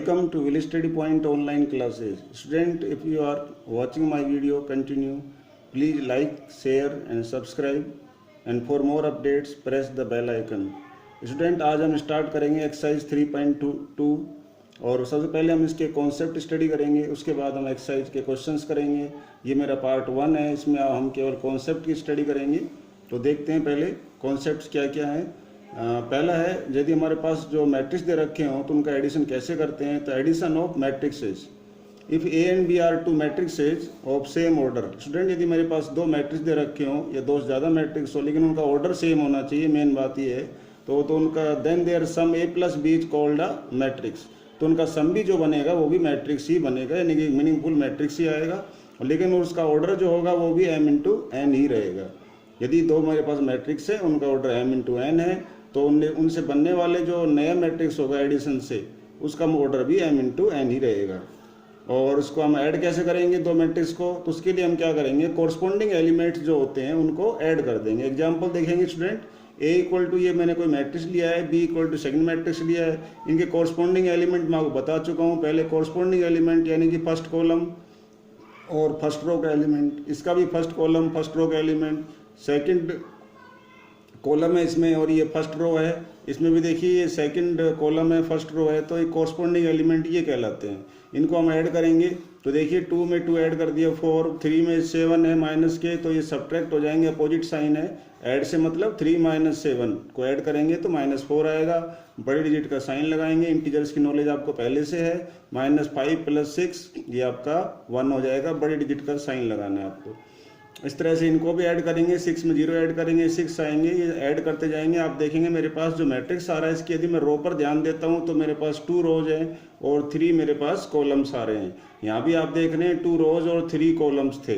Welcome to Will Study Point online classes. Student, if you are watching my video, continue. Please like, share and subscribe. And for more updates, press the bell icon. Student, आज हम start करेंगे exercise 3.2 और सबसे पहले हम इसके concept study करेंगे, उसके बाद हम एक्सरसाइज के क्वेश्चंस करेंगे। ये मेरा पार्ट 1 है, इसमें हम केवल कॉन्सेप्ट की स्टडी करेंगे। तो देखते हैं पहले कॉन्सेप्ट्स क्या क्या हैं। पहला है, यदि हमारे पास जो मैट्रिक्स दे रखे हों तो उनका एडिशन कैसे करते हैं। तो addition of matrices, if A and B are two matrices of same order. Student, यदि मेरे पास दो मैट्रिक्स दे रखे हों या दो से ज़्यादा मैट्रिक्स हो लेकिन उनका ऑर्डर सेम होना चाहिए, मेन बात ये है, तो उनका then their sum A plus B is called a matrix. तो उनका सम भी जो बनेगा वो भी मैट्रिक्स ही बनेगा, यानी कि मीनिंगफुल मैट्रिक्स ही आएगा, लेकिन उसका ऑर्डर जो होगा वो भी m इंटू एन ही रहेगा। यदि दो मेरे पास मैट्रिक्स है, उनका ऑर्डर m इंटू एन है, तो उनसे बनने वाले जो नया मैट्रिक्स होगा एडिशन से, उसका ऑर्डर भी m इंटू एन ही रहेगा। और उसको हम ऐड कैसे करेंगे दो मैट्रिक्स को, तो उसके लिए हम क्या करेंगे, कोरस्पॉन्डिंग एलिमेंट्स जो होते हैं उनको ऐड कर देंगे। एग्जाम्पल देखेंगे स्टूडेंट, ए इक्वल टू, ये मैंने कोई मैट्रिक्स लिया है, B equal to second matrix लिया है, इनके कोरस्पॉन्डिंग एलिमेंट मैं आपको बता चुका हूँ पहले। कोरस्पॉन्डिंग एलिमेंट यानी कि फर्स्ट कॉलम और फर्स्ट रो का एलिमेंट, इसका भी फर्स्ट कॉलम फर्स्ट रो का एलिमेंट, सेकंड कॉलम है इसमें और ये फर्स्ट रो है, इसमें भी देखिए ये सेकंड कॉलम है फर्स्ट रो है, तो ये कोरस्पॉन्डिंग एलिमेंट ये कहलाते हैं। इनको हम ऐड करेंगे तो देखिए 2 में 2 ऐड कर दिया 4, 3 में 7 है माइनस के, तो ये सब्ट्रैक्ट हो जाएंगे, अपोजिट साइन है, ऐड से मतलब 3 माइनस 7 को ऐड करेंगे तो -4 आएगा। बड़े डिजिट का साइन लगाएंगे, इंटीजर्स की नॉलेज आपको पहले से है, -5 + 6 ये आपका 1 हो जाएगा, बड़े डिजिट का साइन लगाना है आपको। इस तरह से इनको भी ऐड करेंगे, 6 में 0 ऐड करेंगे, 6 आएंगे, ये ऐड करते जाएंगे। आप देखेंगे मेरे पास जो मैट्रिक्स आ रहा है इसकी यदि मैं रो पर ध्यान देता हूँ तो मेरे पास 2 रोज हैं और 3 मेरे पास कॉलम्स आ रहे हैं। यहाँ भी आप देख रहे हैं 2 रोज और 3 कॉलम्स थे।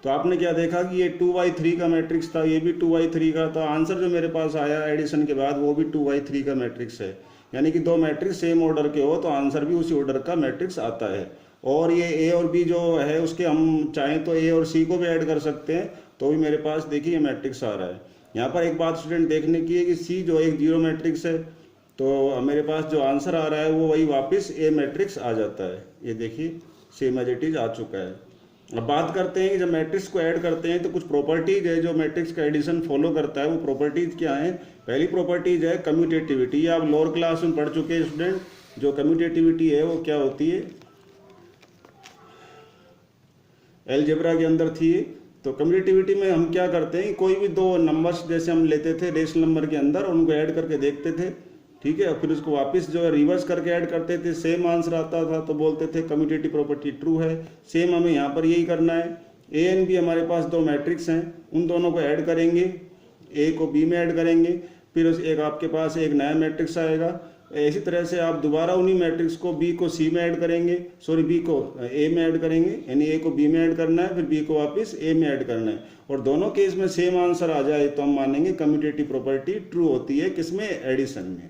तो आपने क्या देखा कि ये 2×3 का मैट्रिक्स था, ये भी 2×3 का, तो आंसर जो मेरे पास आया एडिशन के बाद वो भी 2×3 का मैट्रिक्स है। यानी कि दो मैट्रिक्स सेम ऑर्डर के हो तो आंसर भी उसी ऑर्डर का मैट्रिक्स आता है। और ये ए और बी जो है उसके हम चाहें तो ए और सी को भी ऐड कर सकते हैं, तो भी मेरे पास देखिए ये मैट्रिक्स आ रहा है। यहाँ पर एक बात स्टूडेंट देखने की है कि सी जो एक 0 मैट्रिक्स है, तो मेरे पास जो आंसर आ रहा है वो वही वापस ए मैट्रिक्स आ जाता है। ये देखिए सेम एज इट इज आ चुका है। अब बात करते हैं कि जब मैट्रिक्स को ऐड करते हैं तो कुछ प्रॉपर्टीज है जो मैट्रिक्स का एडिशन फॉलो करता है। वो प्रॉपर्टीज क्या है? पहली प्रॉपर्टीज है कम्यूटेटिविटी। ये आप लोअर क्लास में पढ़ चुके हैं स्टूडेंट। जो कम्यूटेटिविटी है वो क्या होती है, अलजेब्रा के अंदर थी। तो कम्यूटेटिविटी में हम क्या करते हैं, कोई भी दो नंबर्स जैसे हम लेते थे रेशनल नंबर के अंदर, उनको ऐड करके देखते थे, ठीक है, और फिर उसको वापस जो है रिवर्स करके ऐड करते थे, सेम आंसर आता था तो बोलते थे कम्यूटेटिव प्रॉपर्टी ट्रू है। सेम हमें यहाँ पर यही करना है। ए एंड बी हमारे पास दो मैट्रिक्स हैं, उन दोनों को ऐड करेंगे, ए को बी में ऐड करेंगे, फिर उस एक आपके पास एक नया मैट्रिक्स आएगा। इसी तरह से आप दोबारा उन्हीं मैट्रिक्स को बी को सी में ऐड करेंगे, बी को ए में ऐड करेंगे, यानी ए को बी में ऐड करना है, फिर बी को वापस ए में ऐड करना है, और दोनों केस में सेम आंसर आ जाए तो हम मानेंगे कम्यूटेटिव प्रॉपर्टी ट्रू होती है। किसमें? एडिशन में।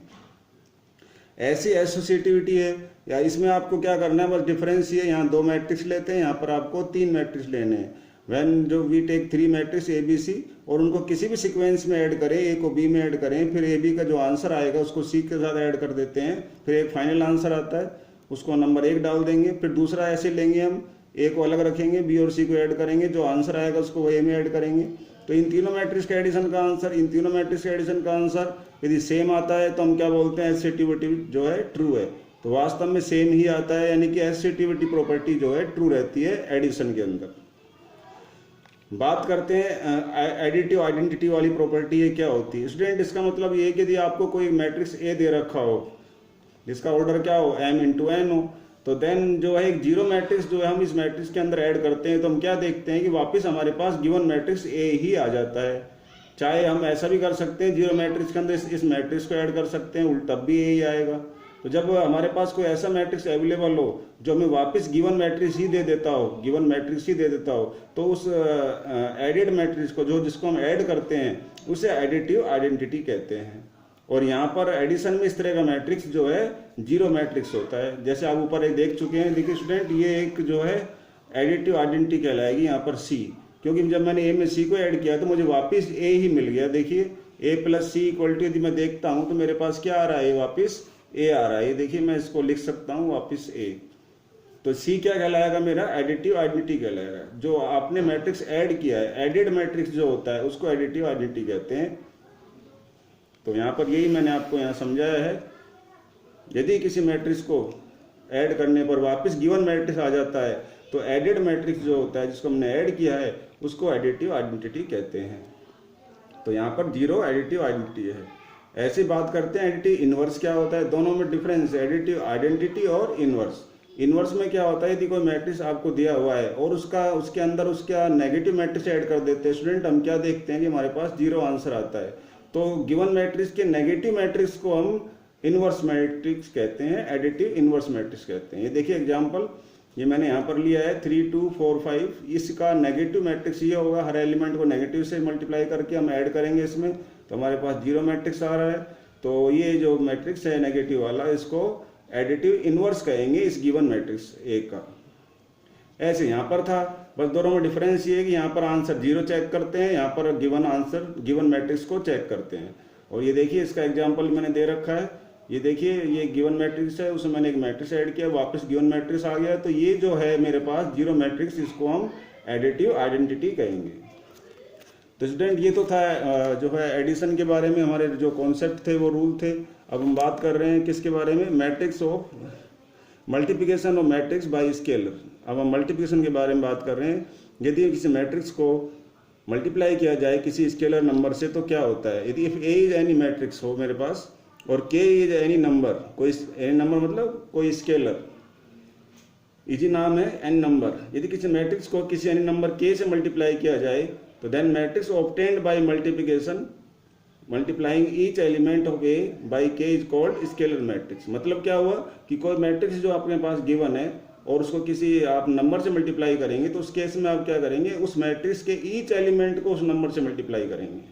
ऐसी एसोसिएटिविटी है, या इसमें आपको क्या करना है, बस डिफरेंस ये, यहाँ दो मैट्रिक्स लेते हैं, यहाँ पर आपको 3 मैट्रिक्स लेने हैं। व्हेन जो we take 3 matrix A B C और उनको किसी भी सीक्वेंस में ऐड करें, ए को बी में ऐड करें, फिर ए बी का जो आंसर आएगा उसको सी के साथ ऐड कर देते हैं, फिर एक फाइनल आंसर आता है, उसको नंबर 1 डाल देंगे, फिर दूसरा ऐसे लेंगे हम, ए को अलग रखेंगे, बी और सी को ऐड करेंगे, जो आंसर आएगा उसको ए में ऐड करेंगे। तो इन तीनों मैट्रिक्स के एडिशन का आंसर, इन तीनों मैट्रिक्स के एडिशन का आंसर यदि सेम आता है तो हम क्या बोलते हैं, एसोसिएटिविटी जो है ट्रू है। तो वास्तव में सेम ही आता है, यानी कि एसोसिएटिविटी प्रॉपर्टी जो है ट्रू रहती है एडिशन के अंदर। बात करते हैं एडिटिव आइडेंटिटी वाली प्रॉपर्टी है, क्या होती है स्टूडेंट? इसका मतलब ये है कि यदि आपको कोई मैट्रिक्स ए दे रखा हो जिसका ऑर्डर क्या हो, m इंटू एन हो, तो देन जो है एक 0 मैट्रिक्स जो है हम इस मैट्रिक्स के अंदर ऐड करते हैं तो हम क्या देखते हैं कि वापस हमारे पास गिवन मैट्रिक्स ए ही आ जाता है। चाहे हम ऐसा भी कर सकते हैं 0 मैट्रिक्स के अंदर इस मैट्रिक्स को ऐड कर सकते हैं, उल्टा तब भी ए ही आएगा। तो जब हमारे पास कोई ऐसा मैट्रिक्स अवेलेबल हो जो हमें वापस गिवन मैट्रिक्स ही दे देता हो, तो उस एडेड मैट्रिक्स को जिसको हम ऐड करते हैं उसे एडिटिव आइडेंटिटी कहते हैं। और यहाँ पर एडिशन में इस तरह का मैट्रिक्स जो है 0 मैट्रिक्स होता है। जैसे आप ऊपर एक देख चुके हैं, देखिए स्टूडेंट, ये एक जो है एडिटिव आइडेंटिटी कहलाएगी यहाँ पर सी, क्योंकि जब मैंने ए में सी को ऐड किया तो मुझे वापस ए ही मिल गया। देखिए a + c = यदि मैं देखता हूँ तो मेरे पास क्या आ रहा है, वापस ए आ रहा है, ये देखिए मैं इसको लिख सकता हूँ वापस ए। तो सी क्या कहलाएगा मेरा, एडिटिव आइडेंटिटी कहलाएगा। जो आपने मैट्रिक्स ऐड किया है, एडिड मैट्रिक्स जो होता है उसको एडिटिव आइडेंटिटी कहते हैं। तो यहाँ पर यही मैंने आपको यहाँ समझाया है। यदि किसी मैट्रिक्स को ऐड करने पर वापस गिवन मैट्रिक्स आ जाता है तो एडिड मैट्रिक्स जो होता है जिसको हमने ऐड किया है उसको एडिटिव आइडेंटिटी कहते हैं। तो यहाँ पर 0 एडिटिव आइडेंटिटी है। ऐसी बात करते हैं एडिटिव इनवर्स क्या होता है। दोनों में डिफरेंस है, एडिटिव आइडेंटिटी और इनवर्स। इनवर्स में क्या होता है, यदि कोई मैट्रिक्स आपको दिया हुआ है और उसके अंदर उसका नेगेटिव मैट्रिक्स ऐड कर देते हैं स्टूडेंट, हम क्या देखते हैं कि हमारे पास 0 आंसर आता है। तो गिवन मैट्रिक्स के नेगेटिव मैट्रिक्स को हम इनवर्स मैट्रिक्स कहते हैं, एडिटिव इनवर्स मैट्रिक्स कहते हैं। ये देखिए एग्जांपल, ये मैंने यहाँ पर लिया है 3 2 4 5। इसका नेगेटिव मैट्रिक्स ये होगा, हर एलिमेंट को नेगेटिव से मल्टीप्लाई करके हम ऐड करेंगे इसमें, तो हमारे पास 0 मैट्रिक्स आ रहा है। तो ये जो मैट्रिक्स है नेगेटिव वाला, इसको एडिटिव इनवर्स कहेंगे इस गिवन मैट्रिक्स ए का। ऐसे यहाँ पर था, बस दोनों में डिफरेंस ये है कि यहाँ पर आंसर 0 चेक करते हैं, यहाँ पर गिवन आंसर गिवन मैट्रिक्स को चेक करते हैं। और ये देखिए इसका एग्जाम्पल मैंने दे रखा है। ये देखिए ये गिवन मैट्रिक्स है, उसमें मैंने एक मैट्रिक्स ऐड किया, वापस गिवन मैट्रिक्स आ गया। तो ये जो है मेरे पास 0 मैट्रिक्स, इसको हम एडिटिव आइडेंटिटी कहेंगे। तो स्टूडेंट ये तो था जो है एडिशन के बारे में हमारे जो कॉन्सेप्ट थे वो रूल थे। अब हम बात कर रहे हैं किसके बारे में, matrix of multiplication of matrix bye scalar. अब हम मल्टीप्लिकेशन के बारे में बात कर रहे हैं। यदि किसी मैट्रिक्स को मल्टीप्लाई किया जाए किसी स्केलर नंबर से तो क्या होता है। यदि ए इज एनी मैट्रिक्स हो मेरे पास और के इज एनी नंबर, कोई एनी नंबर मतलब कोई स्केलर, इजी नाम है एन नंबर। यदि किसी मैट्रिक्स को किसी एनी नंबर के से मल्टीप्लाई किया जाए तो then matrix obtained by multiplication multiplying each element of A by K is called scalar matrix. मतलब क्या हुआ कि कोई मैट्रिक्स जो आपके पास गिवन है और उसको किसी आप नंबर से मल्टीप्लाई करेंगे तो उस केस में आप क्या करेंगे, उस मैट्रिक्स के ईच एलिमेंट को उस नंबर से मल्टीप्लाई करेंगे।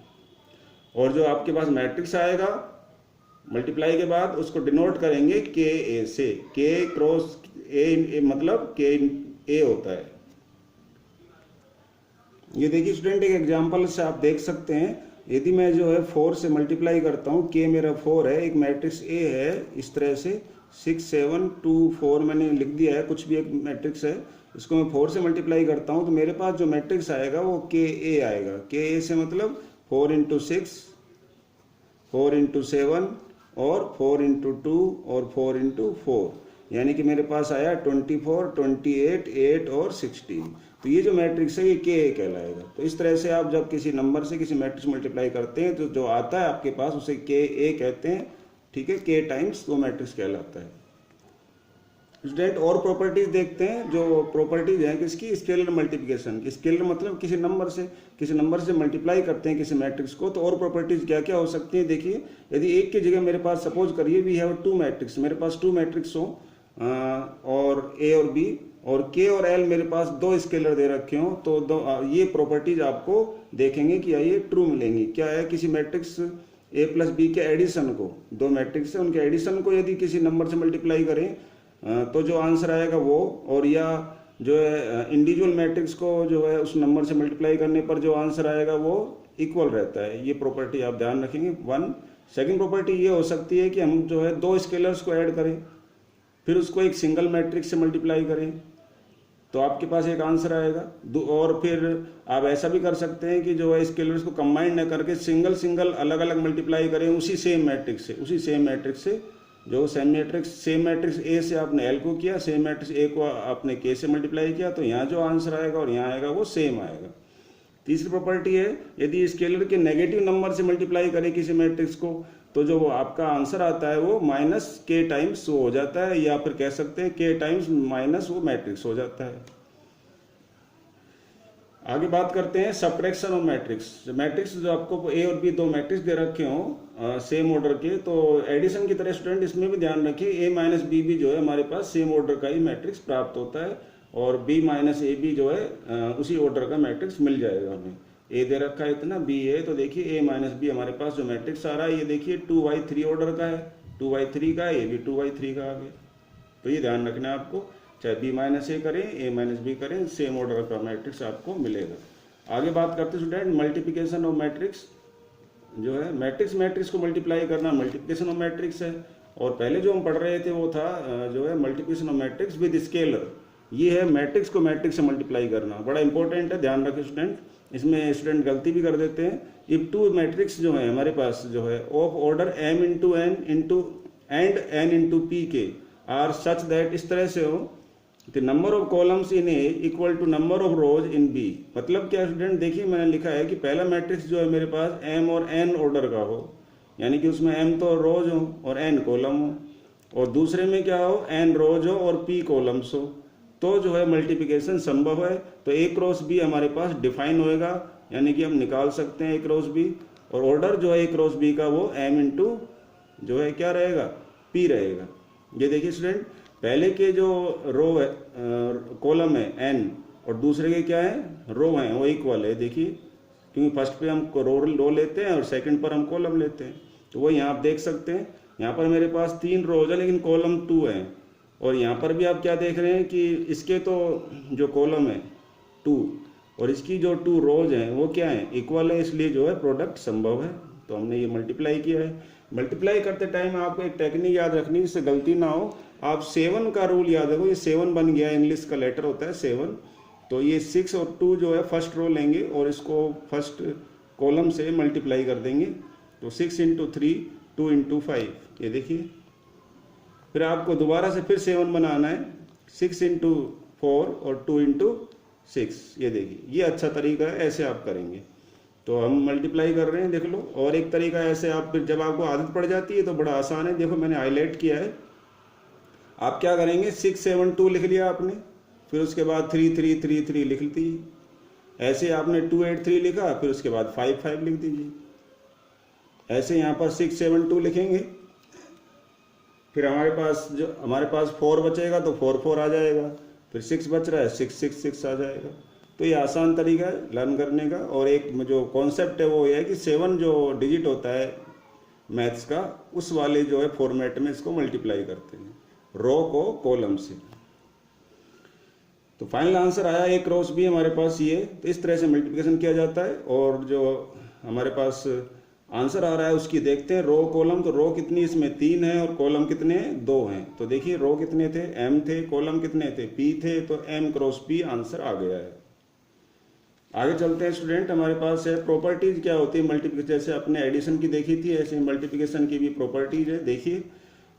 और जो आपके पास मैट्रिक्स आएगा मल्टीप्लाई के बाद उसको डिनोट करेंगे के ए से। के क्रॉस ए मतलब के ए होता है। ये देखिए स्टूडेंट एक एग्जांपल से आप देख सकते हैं। यदि मैं जो है 4 से मल्टीप्लाई करता हूँ, के मेरा 4 है, एक मैट्रिक्स ए है इस तरह से 6 7 2 4 मैंने लिख दिया है, कुछ भी एक मैट्रिक्स है, इसको मैं 4 से मल्टीप्लाई करता हूँ तो मेरे पास जो मैट्रिक्स आएगा वो के ए आएगा। के ए से मतलब 4 × 6 4 × 7 और 4 × 2 और 4 × 4, यानी कि मेरे पास आया 24 28 8 और 16। तो ये जो मैट्रिक्स है ये के ए कहलाएगा। तो इस तरह से आप जब किसी नंबर से किसी मैट्रिक्स मल्टीप्लाई करते हैं तो जो आता है आपके पास उसे के ए कहते हैं, ठीक है, के टाइम्स वो मैट्रिक्स कहलाता है। स्टूडेंट और प्रॉपर्टीज देखते हैं। जो प्रॉपर्टीज हैं किसकी, स्केलर मल्टीप्लिकेशन की। स्केलर मतलब किसी नंबर से मल्टीप्लाई करते हैं किसी मैट्रिक्स को, तो और प्रॉपर्टीज क्या क्या हो सकती हैं। देखिए यदि एक की जगह मेरे पास सपोज करिए वी हैव 2 मैट्रिक्स, मेरे पास 2 मैट्रिक्स हो और ए और बी, और के और एल मेरे पास 2 स्केलर दे रखे हो, तो ये प्रॉपर्टीज आपको देखेंगे कि ये ट्रू मिलेंगी। क्या है, किसी मैट्रिक्स ए प्लस बी के एडिशन को, 2 मैट्रिक्स है उनके एडिशन को यदि किसी नंबर से मल्टीप्लाई करें तो जो आंसर आएगा वो, और या जो है इंडिविजुअल मैट्रिक्स को जो है उस नंबर से मल्टीप्लाई करने पर जो आंसर आएगा वो इक्वल रहता है। ये प्रॉपर्टी आप ध्यान रखेंगे। 1 सेकेंड प्रॉपर्टी ये हो सकती है कि हम जो है 2 स्केलर्स को ऐड करें फिर उसको एक सिंगल मैट्रिक्स से मल्टीप्लाई करें तो आपके पास एक आंसर आएगा। और फिर आप ऐसा भी कर सकते हैं कि जो है स्केलर्स को कंबाइन न करके सिंगल अलग अलग मल्टीप्लाई करें उसी सेम मैट्रिक्स से जो सेम मैट्रिक्स ए से आपने एल को किया, सेम मैट्रिक्स ए को आपने के से मल्टीप्लाई किया, तो यहाँ जो आंसर आएगा और यहाँ आएगा वो सेम आएगा। तीसरी प्रॉपर्टी है यदि स्केलर के नेगेटिव नंबर से मल्टीप्लाई करें किसी मैट्रिक्स को तो जो आपका आंसर आता है वो माइनस के टाइम्स वो हो जाता है, या फिर कह सकते हैं के टाइम्स माइनस वो मैट्रिक्स हो जाता है। आगे बात करते हैं सबट्रैक्शन ऑफ मैट्रिक्स जो आपको ए और बी 2 मैट्रिक्स दे रखे हो सेम ऑर्डर के, तो एडिशन की तरह स्टूडेंट इसमें भी ध्यान रखिए ए माइनस बी भी जो है हमारे पास सेम ऑर्डर का ही मैट्रिक्स प्राप्त होता है, और बी माइनस ए बी जो है उसी ऑर्डर का मैट्रिक्स मिल जाएगा हमें। ए दे रखा है इतना, बी है, तो देखिए ए माइनस बी हमारे पास जो मैट्रिक्स आ रहा है ये देखिए 2/3 ऑर्डर का है, 2/3 का है, ये भी 2/3 का आ गया। तो ये ध्यान रखना है आपको, चाहे बी माइनस ए करें ए माइनस बी करें सेम ऑर्डर का मैट्रिक्स आपको मिलेगा। आगे बात करते हैं स्टूडेंट मल्टीप्लिकेशन ऑफ मैट्रिक्स। जो है मैट्रिक्स को मल्टीप्लाई करना मल्टीप्लिकेशन ऑफ मैट्रिक्स है, और पहले जो हम पढ़ रहे थे वो था जो है multiplication of matrix with scalar. ये है मैट्रिक्स को मैट्रिक्स से मल्टीप्लाई करना, बड़ा इंपॉर्टेंट है, ध्यान रखें स्टूडेंट। इसमें स्टूडेंट गलती भी कर देते हैं। इफ टू मैट्रिक्स जो है हमारे पास जो है of order m into N into and n into P के आर सच दैट, इस तरह से हो, the number of columns in A equal to number of rows in B. मतलब क्या स्टूडेंट, देखिए मैंने लिखा है कि पहला मैट्रिक्स जो है मेरे पास m और n ऑर्डर का हो, यानी कि उसमें m तो रोज हो और n कॉलम हो, और दूसरे में क्या हो, n रोज हो और p कॉलम्स हो, तो जो है मल्टीप्लिकेशन संभव है। तो a क्रॉस b हमारे पास डिफाइन होएगा, यानी कि हम निकाल सकते हैं a क्रॉस b, और ऑर्डर जो है a क्रॉस b का वो m इंटू जो है क्या रहेगा, p रहेगा। ये देखिए स्टूडेंट, पहले के जो रो है कॉलम है n और दूसरे के क्या है, रो हैं, वो इक्वल है। देखिए क्योंकि फर्स्ट पे हम रो लेते हैं और सेकंड पर हम कॉलम लेते हैं, तो वो यहाँ आप देख सकते हैं। यहाँ पर मेरे पास 3 रोज है लेकिन कॉलम 2 है, और यहाँ पर भी आप क्या देख रहे हैं कि इसके तो जो कॉलम है 2 और इसकी जो 2 रोज हैं वो क्या है, इक्वल है, इसलिए जो है प्रोडक्ट संभव है। तो हमने ये मल्टीप्लाई किया है। मल्टीप्लाई करते टाइम आपको एक टेक्निक याद रखनी है, जिससे गलती ना हो। आप 7 का रूल याद रखो, ये 7 बन गया, इंग्लिश का लेटर होता है 7। तो ये 6 और 2 जो है फर्स्ट रो लेंगे और इसको फर्स्ट कॉलम से मल्टीप्लाई कर देंगे, तो 6 इंटू 3 2 इंटू 5, ये देखिए। फिर आपको दोबारा से फिर 7 बनाना है, 6 इंटू 4 और 2 इंटू 6, ये देखिए। ये अच्छा तरीका है, ऐसे आप करेंगे। तो हम मल्टीप्लाई कर रहे हैं, देख लो। और एक तरीका ऐसे आप फिर जब आपको आदत पड़ जाती है तो बड़ा आसान है, देखो मैंने हाईलाइट किया है। आप क्या करेंगे, 6 7 2 लिख लिया आपने, फिर उसके बाद 3 3 3 3 लिख ली। ऐसे आपने 2 8 3 लिखा, फिर उसके बाद 5 5 लिख दीजिए। ऐसे यहाँ पर 6 7 2 लिखेंगे, फिर हमारे पास 4 बचेगा तो 4 4 आ जाएगा, फिर 6 बच रहा है 6 6 6 आ जाएगा। तो ये आसान तरीका है लर्न करने का। और एक जो कॉन्सेप्ट है वो ये है कि 7 जो डिजिट होता है मैथ्स का, उस वाले जो है फॉर्मेट में इसको मल्टीप्लाई करते हैं, रो को कॉलम से। तो फाइनल आंसर आया a क्रॉस b हमारे पास ये। तो इस तरह से मल्टीप्लिकेशन किया जाता है। और जो हमारे पास आंसर आ रहा है उसकी देखते हैं, रो कॉलम। तो रो कितनी इसमें 3 है और कॉलम कितने हैं, 2 हैं। तो देखिए रो कितने थे, m थे, कॉलम कितने थे, p थे, तो m क्रॉस p आंसर आ गया है। आगे चलते हैं स्टूडेंट, हमारे पास है प्रॉपर्टीज क्या होती है मल्टीप्लिकेशन। जैसे अपने एडिशन की देखी थी, ऐसे मल्टीप्लिकेशन की भी प्रॉपर्टीज है। देखिए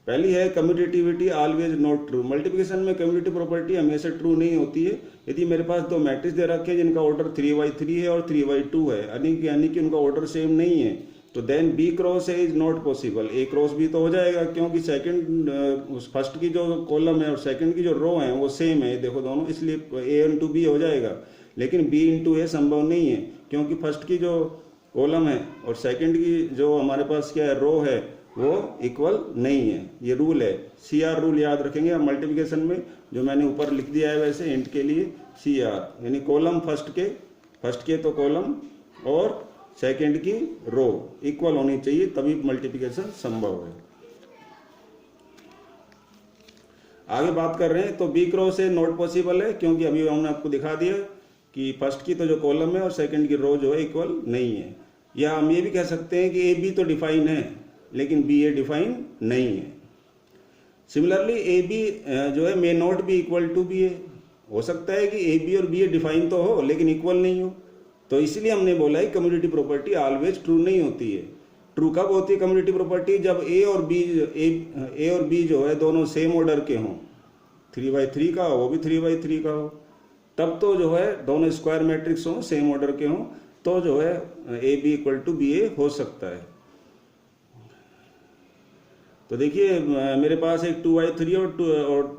पहली है commutativity always not true. Multiplication में कम्यूटेटिव प्रॉपर्टी हमेशा ट्रू नहीं होती है। यदि मेरे पास 2 मैट्रिक्स दे रखे हैं जिनका ऑर्डर 3x3 है और 3x2 है, यानी कि उनका ऑर्डर सेम नहीं है, तो then B cross A is not possible. A cross B तो हो जाएगा, क्योंकि फर्स्ट की जो कॉलम है और सेकंड की जो रो है वो सेम है, देखो दोनों, इसलिए ए इंटू बी हो जाएगा। लेकिन बी इंटू ए संभव नहीं है, क्योंकि फर्स्ट की जो कॉलम है और सेकंड की जो हमारे पास क्या है, रो है, वो इक्वल नहीं है। ये रूल है, CR रूल याद रखेंगे आप मल्टीप्लिकेशन में, जो मैंने ऊपर लिख दिया है वैसे हिंट के लिए, CR यानी कॉलम फर्स्ट के तो कॉलम और सेकंड की रो इक्वल होनी चाहिए, तभी मल्टीप्लिकेशन संभव है। आगे बात कर रहे हैं, तो B cross A not possible है, क्योंकि अभी हमने आपको दिखा दिया कि फर्स्ट की तो जो कॉलम है और सेकंड की रो जो है इक्वल नहीं है। या हम ये भी कह सकते हैं कि ए बी तो डिफाइन है लेकिन बी ए डिफाइन नहीं है। सिमिलरली ए बी जो है may not be equal to B A. हो सकता है कि ए बी और बी ए डिफाइन तो हो लेकिन इक्वल नहीं हो, तो इसलिए हमने बोला है कम्यूटेटिव प्रॉपर्टी ऑलवेज ट्रू नहीं होती है। ट्रू कब होती है कम्यूटेटिव प्रॉपर्टी, जब ए और बी जो है दोनों सेम ऑर्डर के हों, 3x3 का हो वो भी 3x3 का हो, तब तो जो है दोनों स्क्वायर मैट्रिक्स हों, सेम ऑर्डर के हों, तो जो है A B equal to B A हो सकता है। तो देखिए मेरे पास एक 2x3 और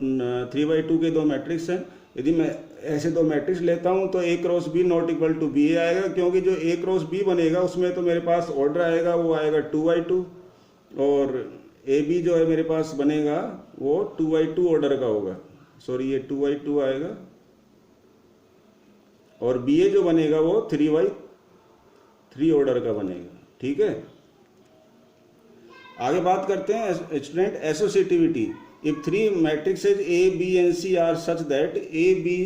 3x2 के 2 मैट्रिक्स हैं। यदि मैं ऐसे 2 मैट्रिक्स लेता हूं तो a cross B not equal to B A आएगा, क्योंकि जो a क्रॉस बी बनेगा उसमें तो मेरे पास ऑर्डर आएगा, वो आएगा 2x2, और ए बी जो है मेरे पास बनेगा वो 2x2 ऑर्डर का होगा, सॉरी ये 2x2 आएगा, और बी ए जो बनेगा वो 3x3 ऑर्डर का बनेगा। ठीक है, आगे बात करते हैं student associativity. If 3 matrices A B and C are such that A B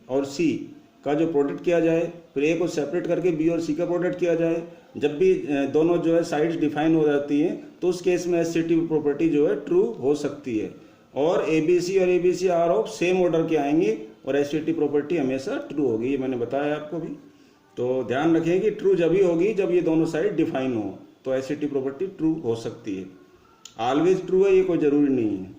और सी का जो प्रोडक्ट किया जाए, फिर ए को सेपरेट करके बी और सी का प्रोडक्ट किया जाए, जब भी दोनों जो है साइड्स डिफाइन हो जाती हैं तो उस केस में एससीटी प्रॉपर्टी जो है ट्रू हो सकती है। और एबीसी और ABC are of same order के आएंगे और एससीटी प्रॉपर्टी हमेशा ट्रू होगी, ये मैंने बताया आपको भी। तो ध्यान रखें कि ट्रू जब ही होगी जब ये दोनों साइड डिफाइन हो, तो एससीटी प्रॉपर्टी ट्रू हो सकती है। ऑलवेज ट्रू है ये कोई ज़रूरी नहीं है।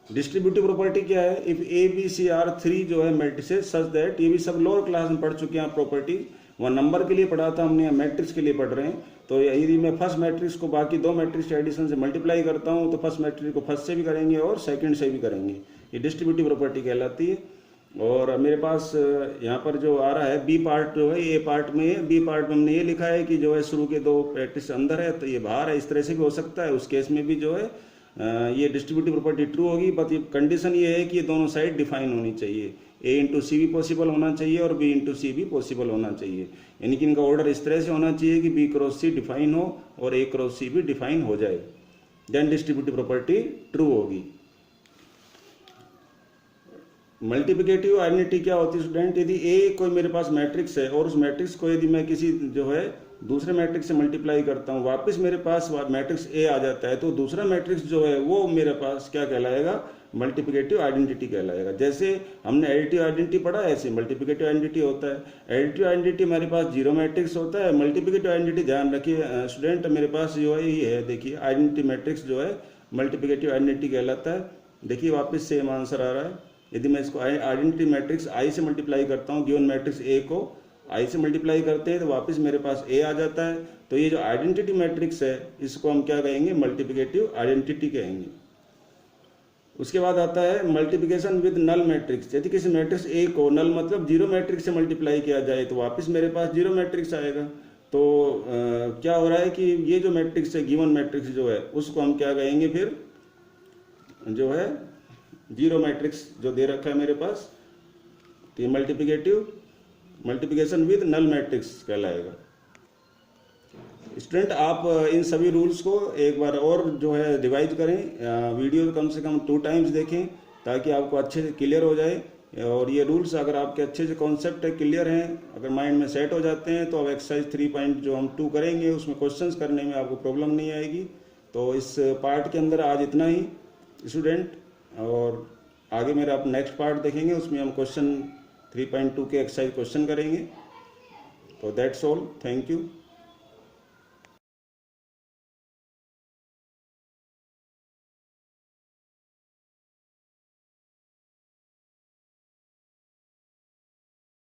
डिस्ट्रीब्यूटिव प्रॉपर्टी क्या है? If A B C are 3 जो है मैट्रिसेस सच दैट, ये भी सब लोअर क्लास में पढ़ चुके हैं आप प्रॉपर्टी, वहाँ नंबर के लिए पढ़ा था हमने, मैट्रिक्स के लिए पढ़ रहे हैं। तो यदि मैं फर्स्ट मैट्रिक्स को बाकी दो मैट्रिक्स के एडिशन से मल्टीप्लाई करता हूँ तो फर्स्ट मैट्रिक्स को फर्स्ट से भी करेंगे और सेकंड से भी करेंगे, ये डिस्ट्रीब्यूटिव प्रॉपर्टी कहलाती है। और मेरे पास यहाँ पर जो आ रहा है बी पार्ट जो है, ए पार्ट में है, बी पार्ट में हमने ये लिखा है कि जो है शुरू के दो मैट्रिक्स अंदर है तो ये बाहर है, इस तरह से भी हो सकता है। उस केस में भी जो है ये डिस्ट्रीब्यूटिव प्रॉपर्टी ट्रू होगी, बट कंडीशन ये है कि ये दोनों साइड डिफाइन होनी चाहिए, ए इंटू सी भी पॉसिबल होना चाहिए और बी इंटू सी भी पॉसिबल होना चाहिए। यानी कि इनका ऑर्डर इस तरह से होना चाहिए कि बी क्रॉस सी डिफाइन हो और ए क्रॉस सी भी डिफाइन हो जाए, देन डिस्ट्रीब्यूटिव प्रॉपर्टी ट्रू होगी। मल्टीप्लिकेटिव आइडेंटिटी क्या होती है स्टूडेंट? यदि ए कोई मेरे पास मैट्रिक्स है और उस मैट्रिक्स को यदि मैं किसी जो है दूसरे मैट्रिक्स से मल्टीप्लाई करता हूँ, वापस मेरे पास मैट्रिक्स ए आ जाता है, तो दूसरा मैट्रिक्स जो है वो मेरे पास क्या कहलाएगा? मल्टीप्लिकेटिव आइडेंटिटी कहलाएगा। जैसे हमने एडिटिव आइडेंटिटी पढ़ा है, ऐसे मल्टीप्लिकेटिव आइडेंटिटी होता है। एडिटिव आइडेंटिटी मेरे पास जीरो मैट्रिक्स होता है, मल्टीप्लिकेटिव आइडेंटिटी ध्यान रखिए स्टूडेंट, मेरे पास जो है ये है, देखिए आइडेंटिटी मैट्रिक्स जो है मल्टीप्लिकेटिव आइडेंटिटी कहलाता है। देखिए वापस सेम आंसर आ रहा है। यदि मैं इसको आइडेंटिटी मैट्रिक्स आई से मल्टीप्लाई करता हूँ, गिवन मैट्रिक्स ए को आई से मल्टीप्लाई करते हैं तो वापस मेरे पास ए आ जाता है। तो ये जो आइडेंटिटी मैट्रिक्स है इसको हम क्या कहेंगे? मल्टीप्लिकेटिव आइडेंटिटी कहेंगे। उसके बाद आता है मल्टीप्लिकेशन विद नल मैट्रिक्स। यदि किसी मैट्रिक्स ए को नल मतलब जीरो मैट्रिक्स से मल्टीप्लाई किया जाए तो वापस मेरे पास जीरो मैट्रिक्स आएगा। तो क्या हो रहा है कि ये जो मैट्रिक्स है, गिवन मैट्रिक्स जो है, उसको हम क्या कहेंगे? फिर जो है जीरो मैट्रिक्स जो दे रखा है मेरे पास, तो ये मल्टीप्लिकेशन विद नल मैट्रिक्स कहलाएगा। स्टूडेंट आप इन सभी रूल्स को एक बार और जो है रिवाइज करें, वीडियो कम से कम 2 टाइम्स देखें ताकि आपको अच्छे से क्लियर हो जाए। और ये रूल्स अगर आपके अच्छे से कॉन्सेप्ट है क्लियर हैं, अगर माइंड में सेट हो जाते हैं, तो अब एक्सरसाइज 3 जो हम 2 करेंगे उसमें क्वेश्चंस करने में आपको प्रॉब्लम नहीं आएगी। तो इस पार्ट के अंदर आज इतना ही स्टूडेंट, और आगे मेरा आप नेक्स्ट पार्ट देखेंगे, उसमें हम क्वेश्चन 3.2 के एक्सरसाइज क्वेश्चन करेंगे। तो दैट्स ऑल, थैंक यू।